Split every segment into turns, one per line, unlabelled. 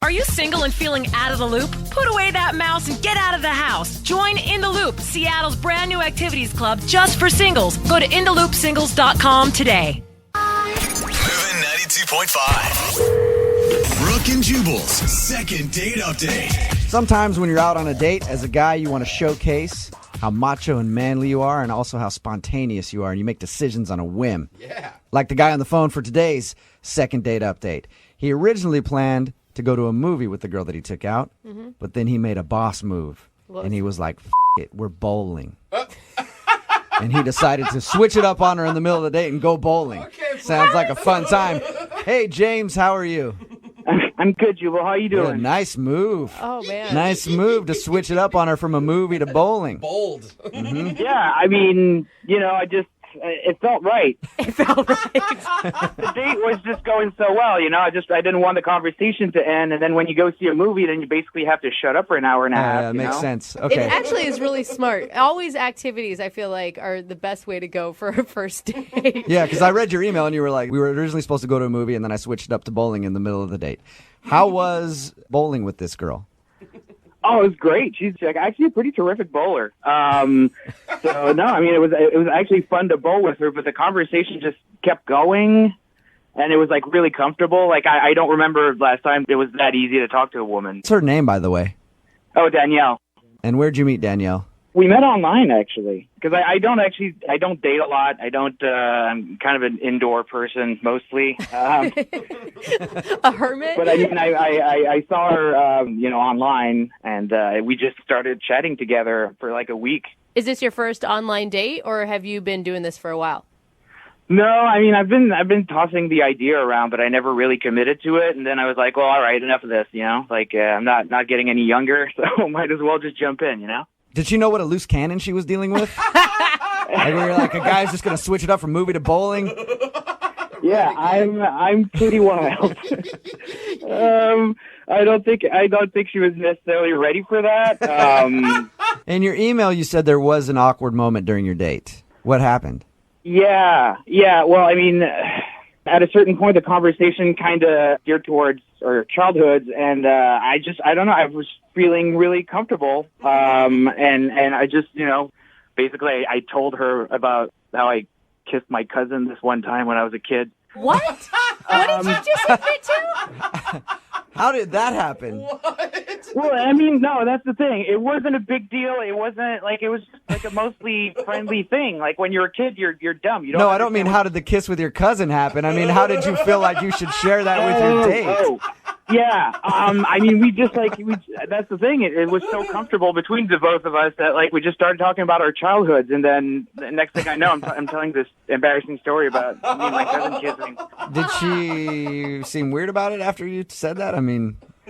Are you single and feeling out of the loop? Put away that mouse and get out of the house. Join In the Loop, Seattle's brand new activities club just for singles. Go to intheloopsingles.com today.
Moving 92.5. Brooke and Jubal's second date update.
Sometimes when you're out on a date, as a guy, you want to showcase how macho and manly you are and also how spontaneous you are, and you make decisions on a whim.
Yeah.
Like the guy on the phone for today's second date update. He originally planned to go to a movie with the girl that he took out, but then he made a boss move. And he was like, it, we're bowling. And he decided to switch it up on her in the middle of the date and go bowling.
Okay,
sounds like a fun time. Hey, James, how are you?
I'm good, Jubal. How you doing?
Good, nice move.
Oh, man.
Nice move to switch it up on her from a movie to bowling.
Bold.
Yeah, I mean, it felt right.
It felt right.
The date was just going so well, I didn't want the conversation to end, and then when you go see a movie, then you basically have to shut up for an hour and a half.
Yeah, makes sense.
It
Okay.
actually is really smart. Always activities, I feel like, are the best way to go for a first date.
Yeah, because I read your email and you were like, we were originally supposed to go to a movie and then I switched it up to bowling in the middle of the date. How was bowling with this girl?
Oh, it was great. She's actually a pretty terrific bowler. It was actually fun to bowl with her, but the conversation just kept going, and it was really comfortable. I don't remember last time it was that easy to talk to a woman.
What's her name, by the way?
Oh, Danielle.
And where'd you meet Danielle?
We met online, actually, because I don't date a lot. I'm kind of an indoor person mostly.
A hermit?
But I saw her, online, and we just started chatting together for a week.
Is this your first online date, or have you been doing this for a while?
No, I've been tossing the idea around, but I never really committed to it. And then I was like, well, all right, enough of this, I'm not getting any younger, so might as well just jump in,
Did she know what a loose cannon she was dealing with? Like we were like, a guy's just going to switch it up from movie to bowling?
Yeah, I'm pretty wild. I don't think she was necessarily ready for that.
In your email, you said there was an awkward moment during your date. What happened?
Yeah. Well, at a certain point, the conversation kind of geared towards our childhoods, and I don't know. I was feeling really comfortable, and I just, basically, I told her about how I kissed my cousin this one time when I was a kid.
What? What did you just admit to?
How did that happen?
Well, no, that's the thing. It wasn't a big deal. It wasn't it was just a mostly friendly thing. Like when you're a kid, you're dumb. You don't.
No, I don't mean how did the kiss with your cousin happen. I mean, how did you feel like you should share that with your date?
Oh. Yeah. We just that's the thing. It was so comfortable between the both of us that we just started talking about our childhoods, and then the next thing I know, I'm telling this embarrassing story about me and my cousin kissing.
Did she seem weird about it after you said that?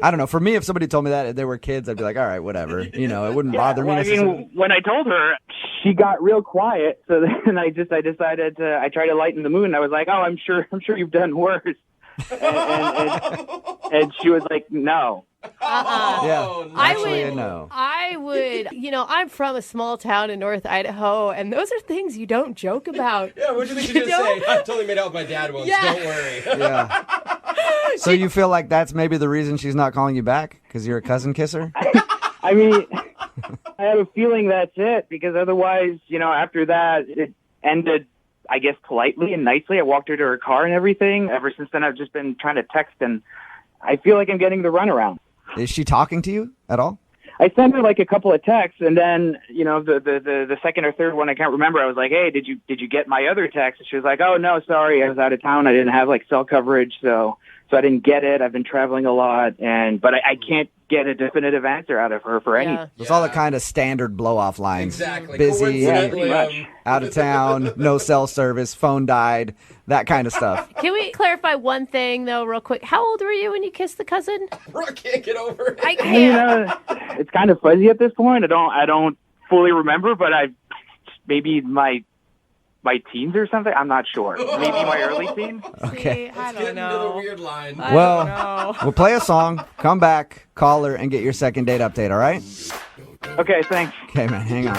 I don't know. For me, if somebody told me that they were kids, I'd be like, all right, whatever. It wouldn't bother me.
When I told her, she got real quiet. So then I decided I tried to lighten the mood. And I was like, oh, I'm sure you've done worse. And she was like, no.
Yeah, actually, no.
I would, I'm from a small town in North Idaho, and those are things you don't joke about.
Yeah, what do you think she just say? I totally made out with my dad once, don't worry.
Yeah. So you feel like that's maybe the reason she's not calling you back? Because you're a cousin kisser?
I have a feeling that's it, because otherwise, after that, it ended, I guess, politely and nicely. I walked her to her car and everything. Ever since then, I've just been trying to text, and I feel like I'm getting the runaround.
Is she talking to you at all?
I sent her a couple of texts, and then the second or third one I can't remember. I was like, "Hey, did you get my other text?" And she was like, "Oh no, sorry, I was out of town. I didn't have cell coverage, so I didn't get it. I've been traveling a lot, but I can't get a definitive answer out of her for anything."
It's all the kind of standard blow-off lines.
Exactly.
Busy,
pretty much.
out of town, no cell service, phone died, that kind of stuff.
Can we clarify one thing, though, real quick? How old were you when you kissed the cousin?
I can't get over it.
I can't.
It's kind of fuzzy at this point. I don't fully remember, but maybe my teens or something. I'm not sure. Maybe my early teens.
Okay.
See, I
Getting
don't know.
into the weird line.
Well, we'll play a song, come back, call her, and get your second date update, all right?
Okay, thanks.
Okay, man, hang on.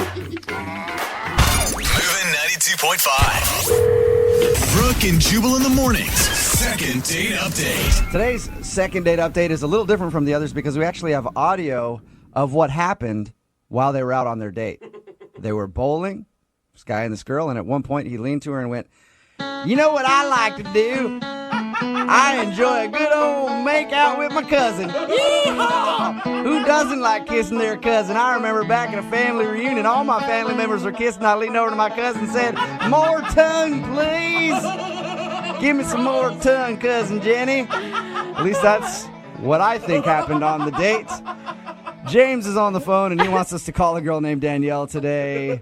Moving 92.5. Brooke and Jubal in the mornings. second date update.
Today's second date update is a little different from the others because we actually have audio of what happened while they were out on their date. They were bowling, this guy and this girl, and at one point he leaned to her and went, "You know what I like to do? I enjoy a good old make out with my cousin. Yeehaw! Who doesn't like kissing their cousin? I remember back at a family reunion, all my family members were kissing. I leaned over to my cousin and said, 'More tongue, please. Give me some more tongue, cousin Jenny.'" At least that's what I think happened on the date. James is on the phone, and he wants us to call a girl named Danielle today.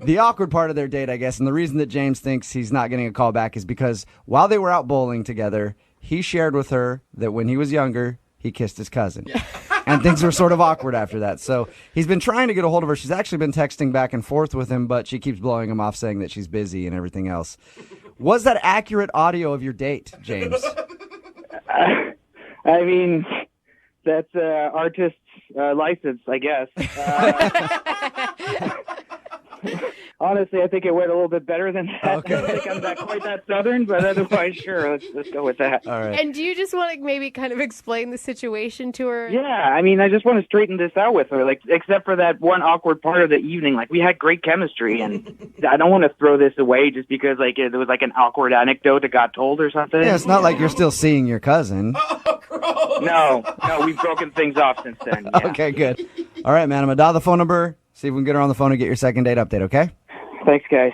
The awkward part of their date, I guess, and the reason that James thinks he's not getting a call back is because while they were out bowling together, he shared with her that when he was younger, he kissed his cousin. Yeah. And things were sort of awkward after that. So he's been trying to get a hold of her. She's actually been texting back and forth with him, but she keeps blowing him off, saying that she's busy and everything else. Was that accurate audio of your date, James?
I mean, that's artist's license, I guess. Honestly, I think it went a little bit better than that.
Okay.
I don't think I'm not quite that Southern, but otherwise, sure, let's go with that.
All right.
And do you just want to maybe kind of explain the situation to her?
Yeah, I mean, I just want to straighten this out with her, like, except for that one awkward part of the evening. Like, we had great chemistry, and I don't want to throw this away just because, like, there was, like, an awkward anecdote that got told or something.
Yeah, it's not like you're still seeing your cousin.
No, we've broken things off since then. Yeah.
Okay, good. All right, man, I'm going to dial the phone number, see if we can get her on the phone and get your second date update, okay?
Thanks, guys.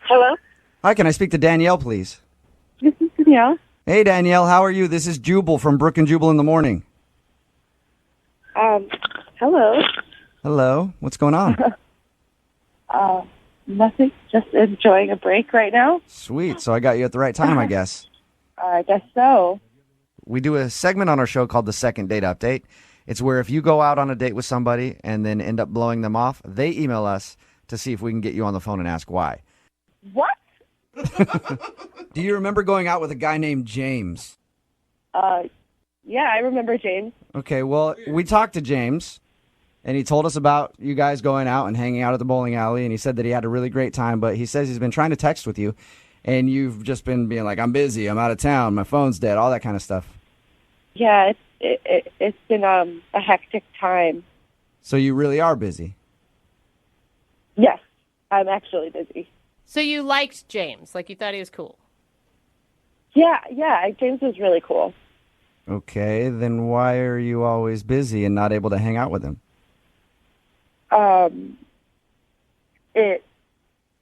Hello,
Hi, can I speak to Danielle, please?
this is Danielle.
Hey, Danielle, how are you? This is Jubal from Brook and Jubal in the Morning.
Hello.
Hello, what's going on?
Nothing. Just enjoying a break right now.
Sweet, so I got you at the right time, I guess.
I guess so.
We do a segment on our show called the Second Date Update. It's where if you go out on a date with somebody and then end up blowing them off, they email us to see if we can get you on the phone and ask why.
What?
Do you remember going out with a guy named James?
Yeah, I remember James.
Okay, well, we talked to James, and he told us about you guys going out and hanging out at the bowling alley, and he said that he had a really great time, but he says he's been trying to text with you, and you've just been being like, "I'm busy, I'm out of town, my phone's dead," all that kind of stuff.
Yeah, it's been a hectic time.
So you really are busy.
Yes, I'm actually busy.
So you liked James, like you thought he was cool.
Yeah, James was really cool.
Okay, then why are you always busy and not able to hang out with him?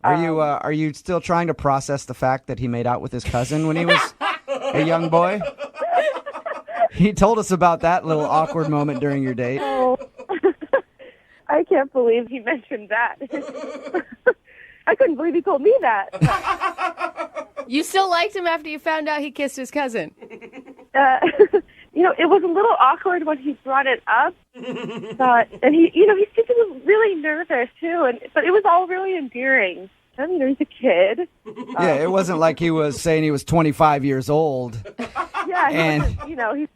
Are you still trying to process the fact that he made out with his cousin when he was a young boy? He told us about that little awkward moment during your date.
Oh, I can't believe he mentioned that. I couldn't believe he told me that.
You still liked him after you found out he kissed his cousin.
It was a little awkward when he brought it up. And he seemed really nervous too. But it was all really endearing. I mean, he's a kid.
Yeah, it wasn't like he was saying he was 25 years old.
Yeah,
And-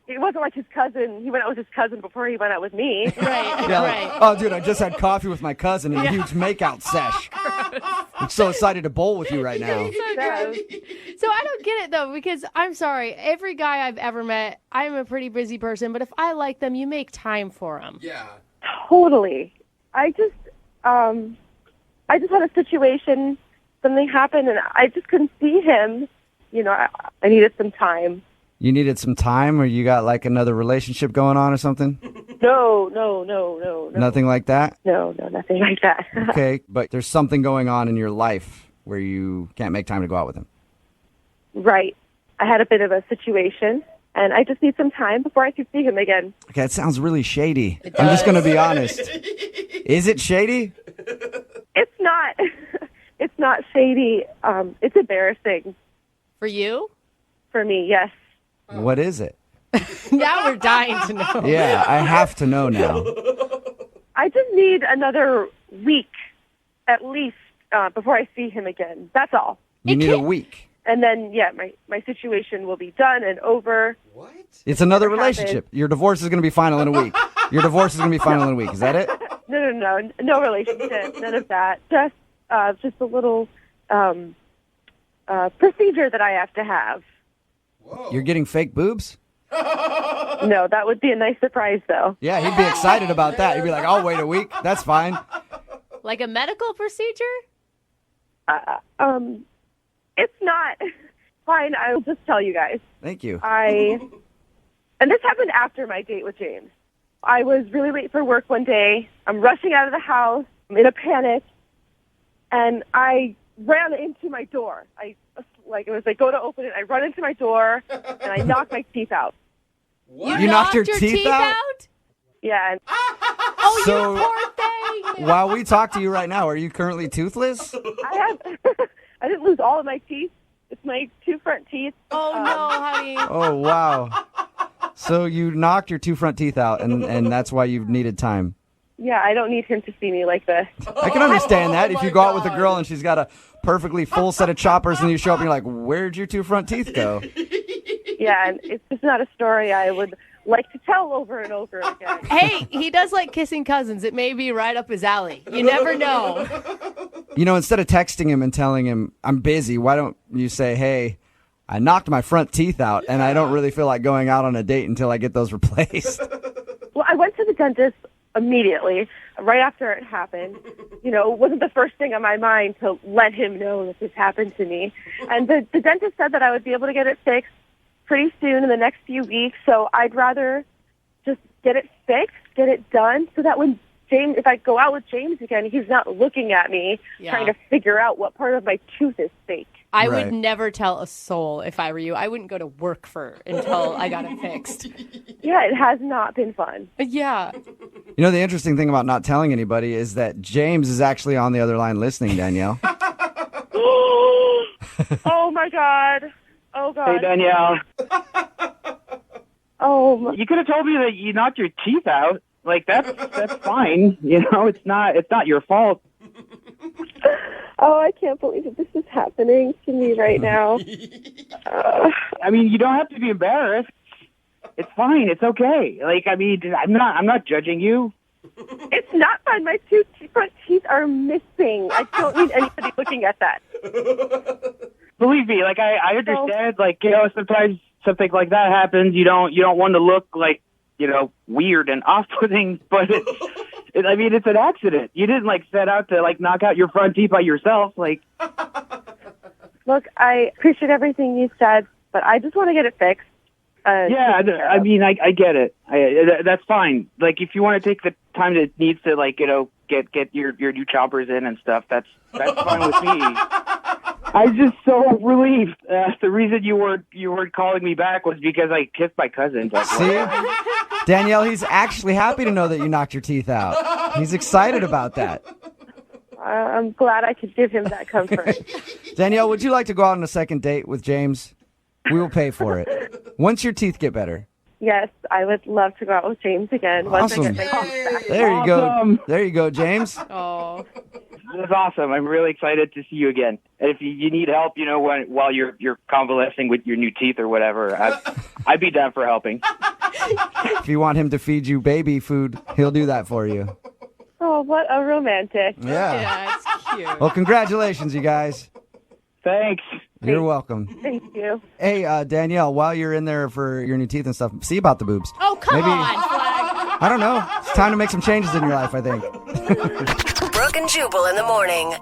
it wasn't like his cousin. He went out with his cousin before he went out with me.
Right,
Yeah,
right.
like, "Oh, dude, I just had coffee with my cousin in a huge makeout sesh. I'm so excited to bowl with you right now."
So I don't get it, though, because I'm sorry. Every guy I've ever met, I'm a pretty busy person, but if I like them, you make time for them.
Yeah.
Totally. I just had a situation. Something happened, and I just couldn't see him. I needed some time.
You needed some time, or you got like another relationship going on or something?
No.
Nothing like that?
No, nothing like that.
Okay, but there's something going on in your life where you can't make time to go out with him.
Right. I had a bit of a situation, and I just need some time before I can see him again.
Okay, it sounds really shady. I'm just going to be honest. Is it shady?
It's not. It's not shady. It's embarrassing
For you?
for me, yes.
What is it?
Now we're dying to know.
Yeah, I have to know now.
I just need another week, at least, before I see him again. That's all.
You need a week.
And then, my situation will be done and over.
What?
It's another
Never happened.
relationship. Your divorce is going to be final in a week. Your divorce is going to be final in a week. Is that it?
No relationship, none of that. Just a little procedure that I have to have.
Whoa.
You're getting fake boobs?
No, that would be a nice surprise, though.
Yeah, he'd be excited about that. He'd be like, I'll wait a week. That's fine.
Like a medical procedure?
It's not. Fine, I'll just tell you guys.
Thank you.
And this happened after my date with James. I was really late for work one day. I'm rushing out of the house. I'm in a panic. And I ran into my door. It was go to open it. I run into my door, and I knocked my teeth out.
What?
You knocked your teeth out?
Yeah. And
Oh,
So-
you poor thing.
While we talk to you right now, are you currently toothless?
I didn't lose all of my teeth. It's my two front teeth.
Oh, no, honey.
Oh, wow. So you knocked your two front teeth out, and that's why you needed time.
Yeah, I don't need him to see me like this.
I can understand that.
Oh,
If you
my
go out with a
God.
girl and she's got a perfectly full set of choppers and you show up and you're like, where'd your two front teeth go?
Yeah, and it's just not a story I would like to tell over and over again.
Hey, he does like kissing cousins. It may be right up his alley. You never know.
You know, instead of texting him and telling him, I'm busy, why don't you say, hey, I knocked my front teeth out and I don't really feel like going out on a date until I get those replaced.
Well, I went to the dentist immediately, right after it happened. You know, it wasn't the first thing on my mind to let him know that this happened to me. And the dentist said that I would be able to get it fixed pretty soon in the next few weeks. So I'd rather just get it fixed, get it done, so that when James, if I go out with James again, he's not looking at me trying to figure out what part of my tooth is fake.
I
Right.
would never tell a soul if I were you. I wouldn't go to work until I got it fixed.
Yeah, it has not been fun.
Yeah.
You know, the interesting thing about not telling anybody is that James is actually on the other line listening, Danielle.
Oh, my God. Oh, God.
Hey, Danielle.
Oh, my.
You could have told me that you knocked your teeth out. Like that's fine. You know, it's not your fault.
Oh, I can't believe that this is happening to me right now.
I mean, you don't have to be embarrassed. It's fine. It's okay. Like, I mean, I'm not judging you.
It's not fun. My two front teeth are missing. I don't need anybody looking at that.
Believe me, like I understand. Like, you know, sometimes something like that happens. You don't want to look like, you know, weird and off-putting, but I mean, it's an accident. You didn't like set out to like knock out your front teeth by yourself. Like,
Look, I appreciate everything you said, but I just want to get it fixed.
yeah, I mean, I get it. That's fine. Like, if you want to take the time that it needs to, like, you know, get your new choppers in and stuff, that's fine with me. I'm just so relieved. The reason you weren't calling me back was because I kissed my cousin. Like,
See? Danielle, he's actually happy to know that you knocked your teeth out. He's excited about that.
I'm glad I could give him that comfort.
Danielle, would you like to go out on a second date with James? We will pay for it. Once your teeth get better.
Yes, I would love to go out with James again once I
Awesome.
get my teeth back.
There you go.
Awesome.
There you go, James.
Oh.
That's awesome. I'm really excited to see you again. And if you need help, you know, while you're convalescing with your new teeth or whatever, I'd be down for helping.
If you want him to feed you baby food, he'll do that for you.
Oh, what a romantic.
Yeah.
Yeah, it's cute.
Well, congratulations, you guys.
Thanks.
You're welcome.
Thank you.
Hey, Danielle, while you're in there for your new teeth and stuff, see about the boobs.
Oh, come
Maybe-
on, Flag.
I don't know. It's time to make some changes in your life, I think.
Brooke and Jubal in the morning.